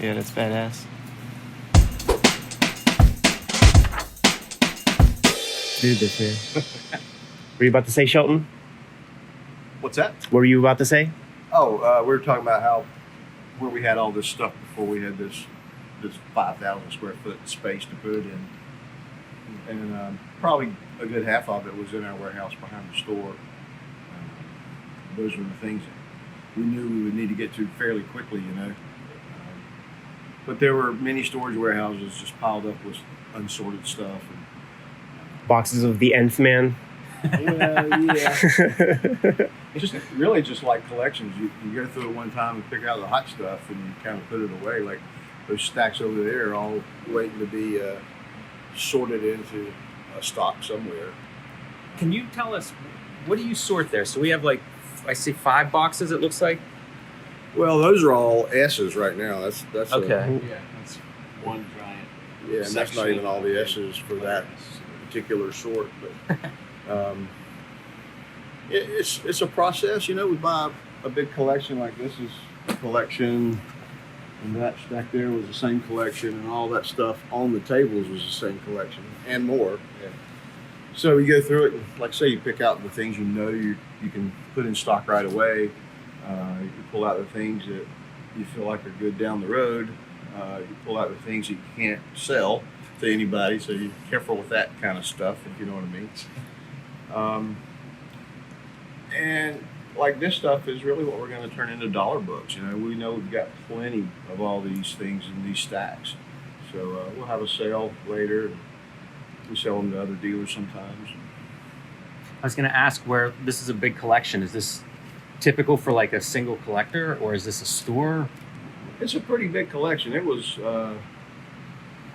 Yeah, that's badass. Do this, man. Were you about to say, Shelton? What's that? What were you about to say? Oh, we were talking about where we had all this stuff before we had this 5,000 square foot space to put it in, and probably a good half of it was in our warehouse behind the store. Those were the things that we knew we would need to get to fairly quickly, you know. But there were many storage warehouses just piled up with unsorted stuff. And, Boxes of the Nth Man. yeah. It's just really just like collections. You go through it one time and pick out the hot stuff and you kind of put it away. Like those stacks over there are all waiting to be sorted into a stock somewhere. Can you tell us, what do you sort there? So we have like, I see 5 boxes it looks like. Well, those are all S's right now. That's Okay. Yeah, that's one giant. Yeah, and that's not even all the S's for that particular sort. But it's a process. You know, we buy a big collection like this is a collection, and that stack there was the same collection, and all that stuff on the tables was the same collection and more. Yeah. So you go through it, and like I say, you pick out the things you know you can put in stock right away. You pull out the things that you feel like are good down the road. You pull out the things that you can't sell to anybody, so you're careful with that kind of stuff, if you know what I mean. And like this stuff is really what we're going to turn into dollar books. You know, we know we've got plenty of all these things in these stacks. So we'll have a sale later. We sell them to other dealers sometimes. I was going to ask where this is a big collection. Is this typical for like a single collector, or is this a store? It's a pretty big collection. It was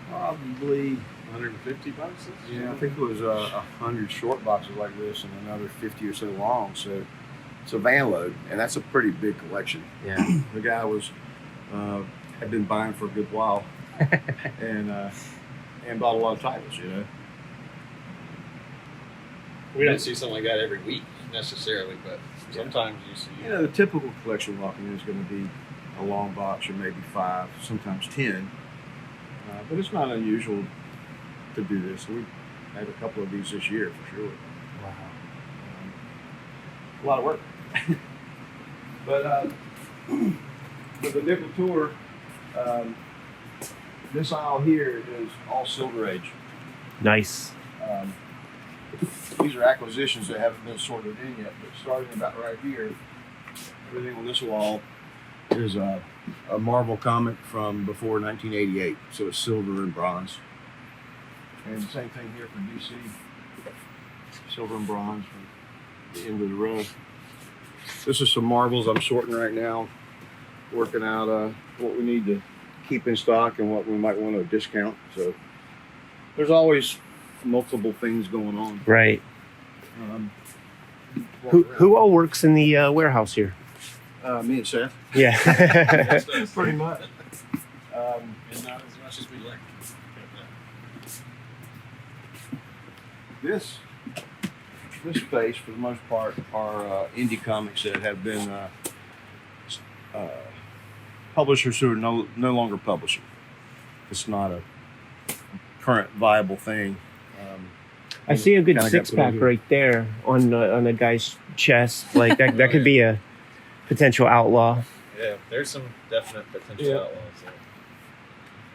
probably 150 boxes? I think it was 100 short boxes like this and another 50 or so long. So it's a van load, and that's a pretty big collection. Yeah. The guy was had been buying for a good while, and bought a lot of titles. You know. We don't see something like that every week necessarily, but sometimes you see. You know, the typical collection walking in is going to be a long box or maybe 5, sometimes 10. But it's not unusual to do this. We had a couple of these this year for sure. Wow. A lot of work. But with the nickel tour, this aisle here is all Silver Age. Nice. These are acquisitions that haven't been sorted in yet, but starting about right here, everything on this wall is a Marvel comic from before 1988, so it's silver and bronze. And the same thing here for DC, silver and bronze from the end of the row. This is some Marvels I'm sorting right now, working out what we need to keep in stock and what we might want to discount. So there's always multiple things going on. Right. Who all works in the warehouse here? Me and Seth. Yeah. Pretty much. And not as much as we like. This space, for the most part, are indie comics that have been publishers who are no longer publishing. It's not a current viable thing. I see a good Kinda got put 6-pack over here. right there on a guy's chest. Like that could be a potential outlaw. Yeah, there's some definite potential Yeah. outlaws there.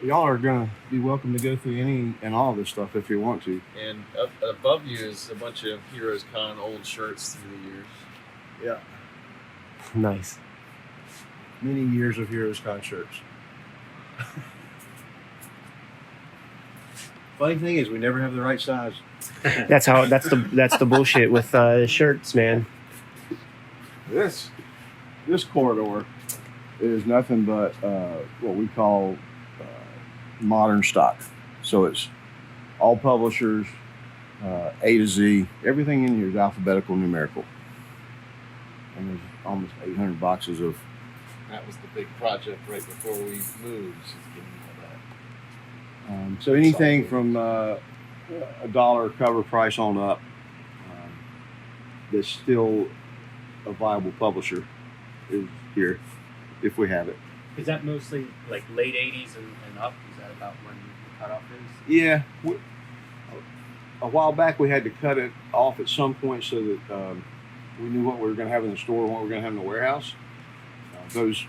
Y'all are gonna be welcome to go through any and all of this stuff if you want to. And up above you is a bunch of Heroes Con old shirts through the years. Yeah, Nice. many years of Heroes Con shirts. Funny thing is, we never have the right size. That's the bullshit with shirts, man. This corridor is nothing but what we call modern stock. So it's all publishers, A to Z. Everything in here is alphabetical, numerical. And there's almost 800 boxes of. That was the big project right before we moved. So getting all that. So anything from $1 cover price on up that's still a viable publisher is here if we have it. Is that mostly like late 80s and up? Is that about when the cutoff is? Yeah. A while back, we had to cut it off at some point so that we knew what we were going to have in the store and what we were going to have in the warehouse. Those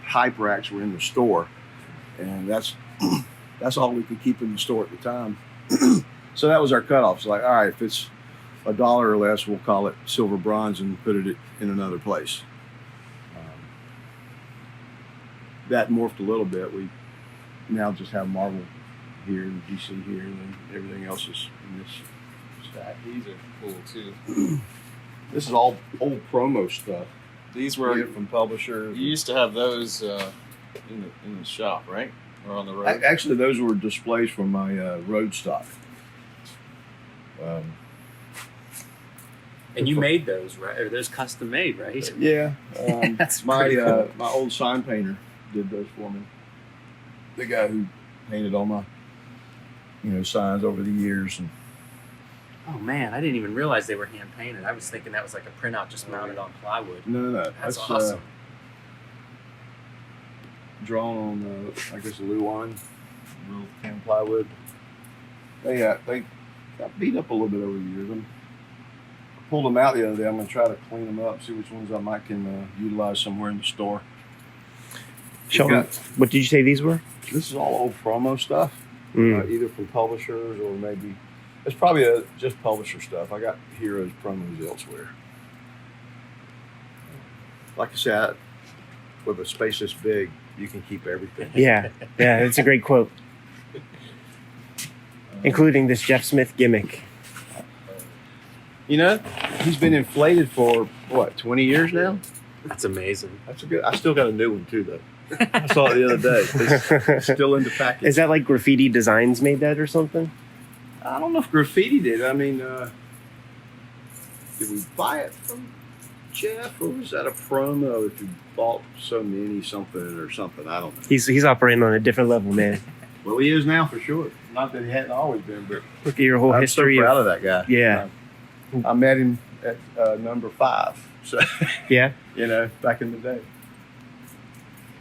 hype racks were in the store, and that's all we could keep in the store at the time. So that was our cutoff. It's like, all right, if it's $1 or less, we'll call it silver bronze and put it in another place. That morphed a little bit. We now just have marble here and GC here, and then everything else is in this stack. These are cool too. This is all old promo stuff. These We were get it from publishers. you used to have those in the shop, right? Or on the road? Actually, those were displays from my road stock. And you made those, right? Or those custom made, right? Yeah, That's my pretty cool. my old sign painter did those for me. The guy who painted all my signs over the years. And Oh man, I didn't even realize they were hand painted. I was thinking that was like a printout just mounted on plywood. no, That's awesome. Drawn on I guess Luan, real tan plywood. They got beat up a little bit over the years. I pulled them out the other day. I'm going to try to clean them up, see which ones I might can utilize somewhere in the store. Sheldon, what did you say these were? This is all old promo stuff, Mm. either from publishers or maybe it's probably just publisher stuff. I got Heroes promos elsewhere. Like I said, with a space this big, you can keep everything. Yeah, it's a great quote, including this Jeff Smith gimmick. He's been inflated for what, 20 years now? That's amazing. That's a good. I still got a new one too, though. I saw it the other day. It's still in the package. Is that like Graffiti Designs made that or something? I don't know if Graffiti did. I mean, did we buy it from Jeff, or was that a promo? If you bought so many something or something, I don't know. He's operating on a different level, man. Well, he is now for sure. Not that he hadn't always been, but Look at your whole I'm history. so proud of that guy. Yeah. I met him at number 5. So Yeah. back in the day.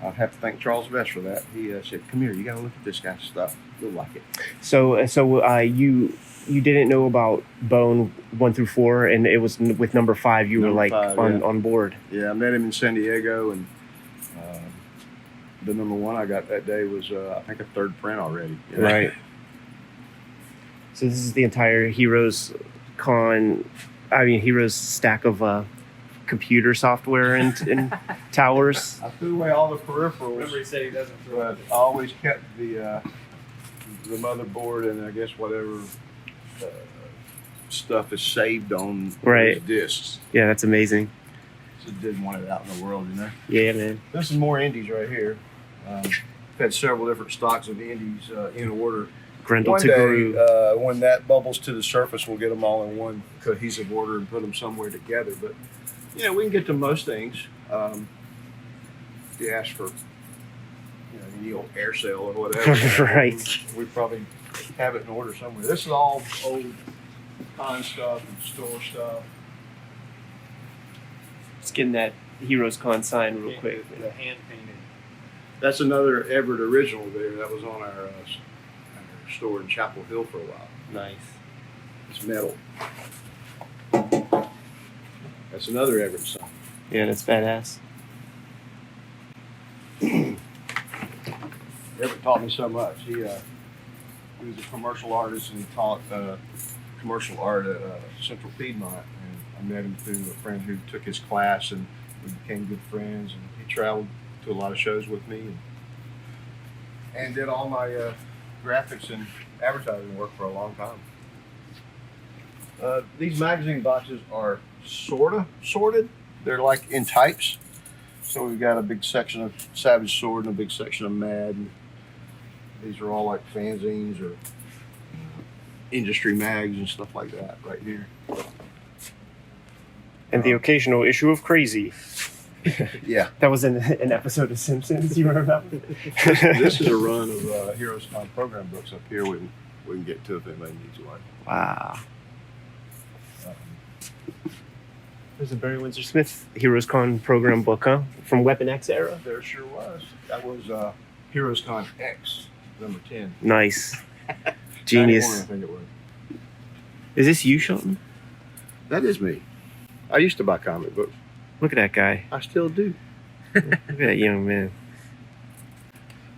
I'd have to thank Charles Vest for that. He said, "Come here, you got to look at this guy's stuff. You'll like it." So you didn't know about Bone 1 through 4, and it was with number 5. You were Number like 5, on board. Yeah, I met him in San Diego, and the number 1 I got that day was I think a 3rd print already. Right. So this is the entire Heroes Heroes stack of computer software and towers. I threw away all the peripherals. he said he doesn't But I always kept the motherboard and I guess whatever stuff is saved on Right. those discs. Yeah, that's amazing. Just didn't want it out in the world, Yeah, man. This is more indies right here. I've had several different stocks of indies in order. Grendel One to day, Guru. when that bubbles to the surface, we'll get them all in one cohesive order and put them somewhere together. But we can get to most things. If you ask for, the old air sale or whatever, Right. We probably have it in order somewhere. This is all old con stuff and store stuff. Just getting that Heroes Con sign real quick. The hand painted. That's another Everett original there. That was on our store in Chapel Hill for a while. Nice. It's metal. That's another Everett sign. Yeah, that's badass. Everett taught me so much. He was a commercial artist, and he taught commercial art at Central Piedmont. And I met him through a friend who took his class, and we became good friends. And he traveled to a lot of shows with me, and did all my graphics and advertising work for a long time. These magazine boxes are sorta sorted. They're like in types. So we've got a big section of Savage Sword and a big section of Mad. And these are all like fanzines or industry mags and stuff like that right here. And the occasional issue of Crazy. Yeah. That was in an episode of Simpsons. You remember that one? This is a run of Heroes Con program books up here. We can get to if anybody needs one. Wow. There's a Barry Windsor Smith Heroes Con program book, huh? From Weapon X era. There sure was. That was Heroes Con X, number 10. Nice. 91, Genius. I think it was. Is this you, Shelton? That is me. I used to buy comic books. Look at that guy. I still do. Look at that young man.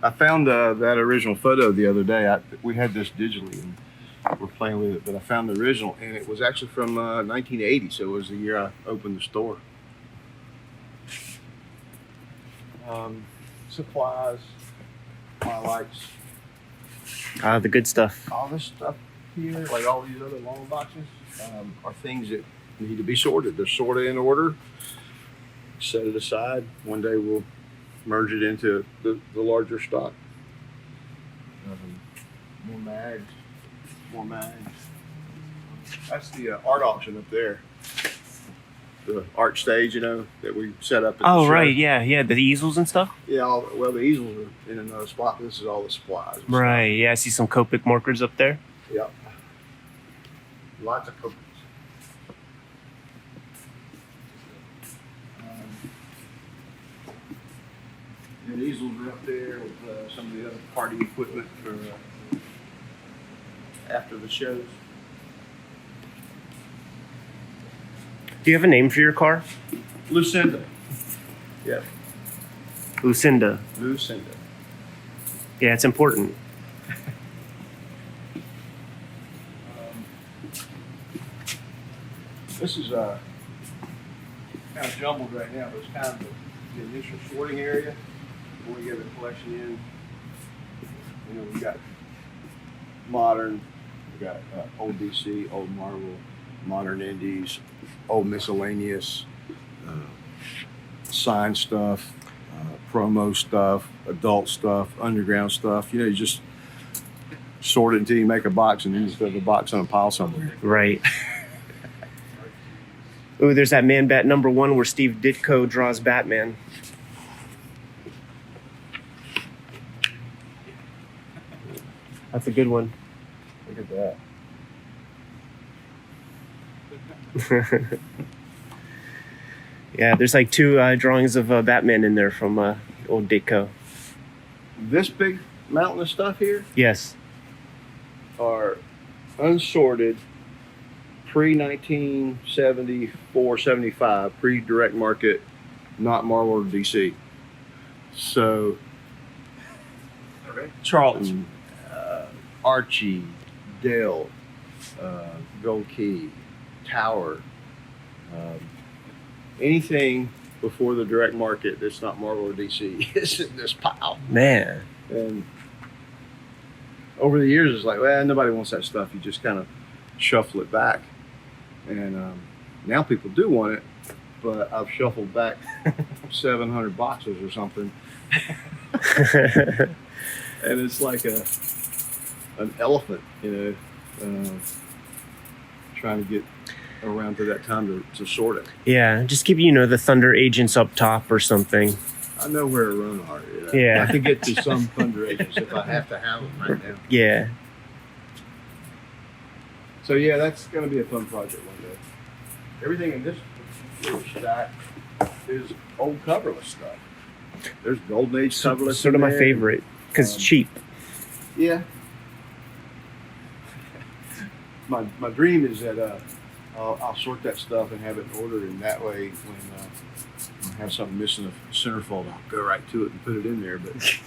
I found that original photo the other day. We had this digitally and we're playing with it, but I found the original and it was actually from 1980, so it was the year I opened the store. Supplies, highlights, The good stuff. all this stuff here, like all these other long boxes, are things that need to be sorted. They're sorted in order, set it aside. One day we'll merge it into the larger stock. More mags. That's the art auction up there. The art stage, that we set up. At the Oh, show. right. Yeah. The easels and stuff. Yeah, the easels are in another spot. This is all the supplies. and Right. Yeah. I see some Copic markers up there. stuff. Yep. Lots of cookies. The easels are up there with some of the other party equipment for after the shows. Do you have a name for your car? Lucinda. Yeah, Lucinda. Lucinda. Yeah, it's important. This is kind of jumbled right now, but it's kind of the initial sorting area before we get the collection in. We got modern, we got old DC, old Marvel, modern indies, old miscellaneous, signed stuff, promo stuff, adult stuff, underground stuff. You just sort it until you make a box, and then you just put the box on a pile somewhere. Right. Oh, there's that Man Bat #1 where Steve Ditko draws Batman. That's a good one. Look at that. Yeah, there's like 2 drawings of Batman in there from old Ditko. This big mountain of stuff here Yes. are unsorted pre-1974, 75, pre-direct market, not Marvel or DC. So Charlton, Archie, Dale, Gold Key, Tower, anything before the direct market that's not Marvel or DC is in this pile. Man. And over the years, it's like, well, nobody wants that stuff. You just kind of shuffle it back. And now people do want it, but I've shuffled back 700 boxes or something. And it's like an elephant, trying to get around to that time to sort it. Yeah, just keep, the Thunder Agents up top or something. I know where to run are. Yeah. I can get to some Thunder Agents if I have to have them right now. Yeah. So yeah, that's going to be a fun project one day. Everything in this little stack is old coverless stuff. There's Golden Age coverless. Sort of in my there. favorite, because it's cheap. Yeah. My dream is that I'll sort that stuff and have it in order, and that way when I have something missing a centerfold, I'll go right to it and put it in there. But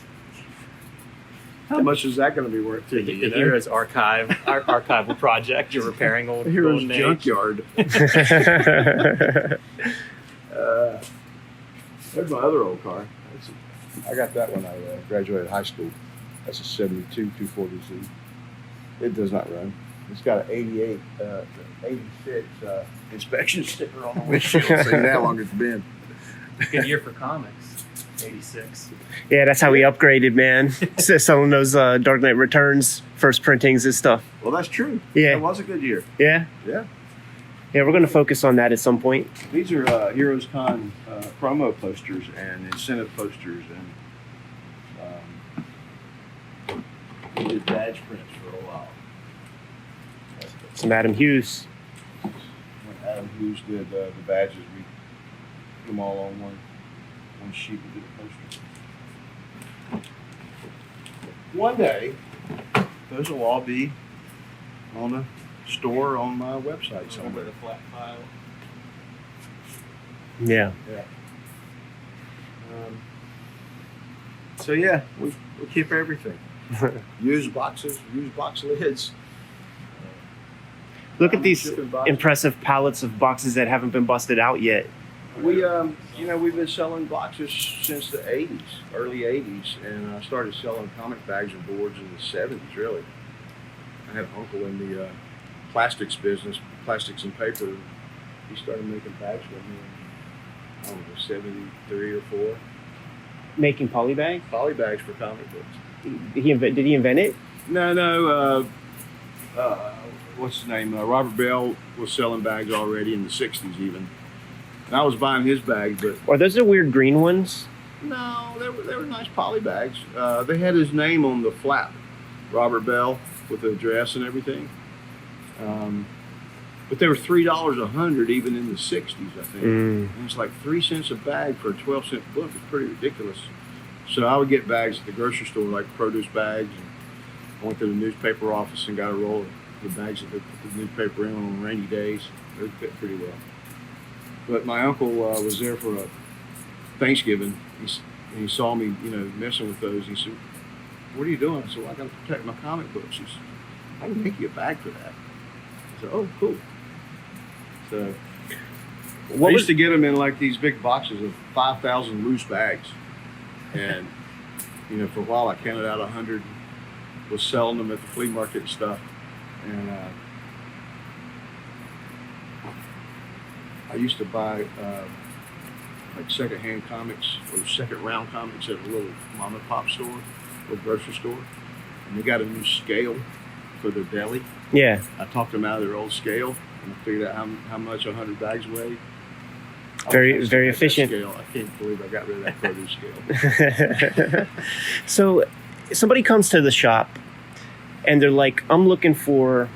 how much is that going to be worth to you? The Heroes archival project. You're repairing old Heroes Golden Age. junkyard. There's my other old car. I got that when I graduated high school. That's a 72 240Z. It does not run. It's got an 86 inspection sticker on the windshield. So how long it's been. Good year for comics. 86. Yeah, that's how we upgraded, man. Selling those Dark Knight Returns first printings and stuff. Well, that's true. Yeah. It was a good year. Yeah? Yeah. Yeah, we're going to focus on that at some point. These are Heroes Con promo posters and incentive posters, and we did badge prints for a while. Some Adam Hughes. When Adam Martin Hughes did the badges. We put them all on one sheet. We did a poster. One day, those will all be on a store on my website somewhere. The flat file. Yeah. Yeah. So yeah, we keep everything. Used boxes, used box lids. Look at these Shipping boxes. impressive pallets of boxes that haven't been busted out yet. We, we've been selling boxes since the '80s, early '80s, and I started selling comic bags and boards in the '70s. Really, I had an uncle in the plastics business, plastics and paper. He started making bags for me in, I don't know, '73 or '4. Making poly bags? Poly bags for comic books. Did he invent it? No. What's his name? Robert Bell was selling bags already in the '60s, even. And I was buying his bags, but Are those the weird green ones? no, they were nice poly bags. They had his name on the flap, Robert Bell, with the address and everything. But they were $3 a hundred, even in the '60s, I think. And it's like 3 cents a bag for a 12-cent book. It's pretty ridiculous. So I would get bags at the grocery store, like produce bags. And I went to the newspaper office and got a roll of the bags that they put the newspaper in on rainy days. They fit pretty well. But my uncle was there for a Thanksgiving, and he saw me, messing with those. He said, "What are you doing?" I said, "Well, I got to protect my comic books." He said, "I can make you a bag for that." I said, "Oh, cool." So I used to get them in like these big boxes of 5,000 loose bags, and for a while I counted out 100, was selling them at the flea market and stuff, and I used to buy like secondhand comics or second round comics at a little mom and pop store or grocery store, and they got a new scale for their deli. Yeah. I talked them out of their old scale, and I figured out how much 100 bags weighed. Very efficient. Scale. I can't believe I got rid of that produce scale. So somebody comes to the shop and they're like, I'm looking for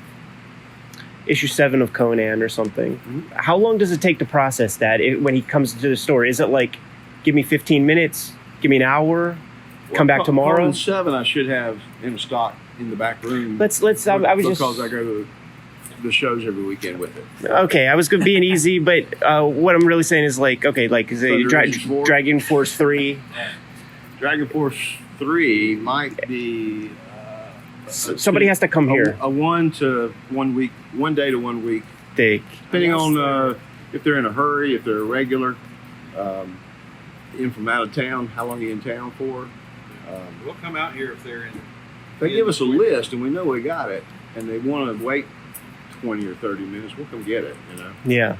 issue 7 of Conan or something. Mhm. How long does it take to process that when he comes to the store? Is it like, give me 15 minutes, give me an hour, come back tomorrow? Conan 7 I should have in stock in the back room. I was just because I go to the shows every weekend with it. okay. I was being easy, but what I'm really saying is like, okay, like is it Thunder Issues 4? Dragon Force 3? Dragon Force 3 might be. Somebody has to come here. A 1 to 1 week, 1 day to 1 week, They depending on if they're in a hurry, if they're a regular, in from out of town, how long are you in town for? We'll come out here if they're in. They give us a list and we know we got it, and they want to wait 20 or 30 minutes, we'll come get it. Yeah.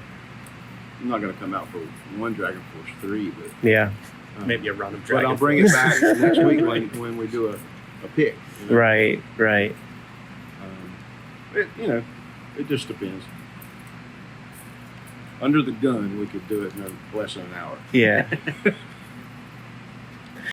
I'm not going to come out for one Dragon Force 3, but Yeah. Maybe a run of but Dragon I'll bring it back next week when we do a pick. Right. It just depends. Under the gun, we could do it in less than an hour. Yeah.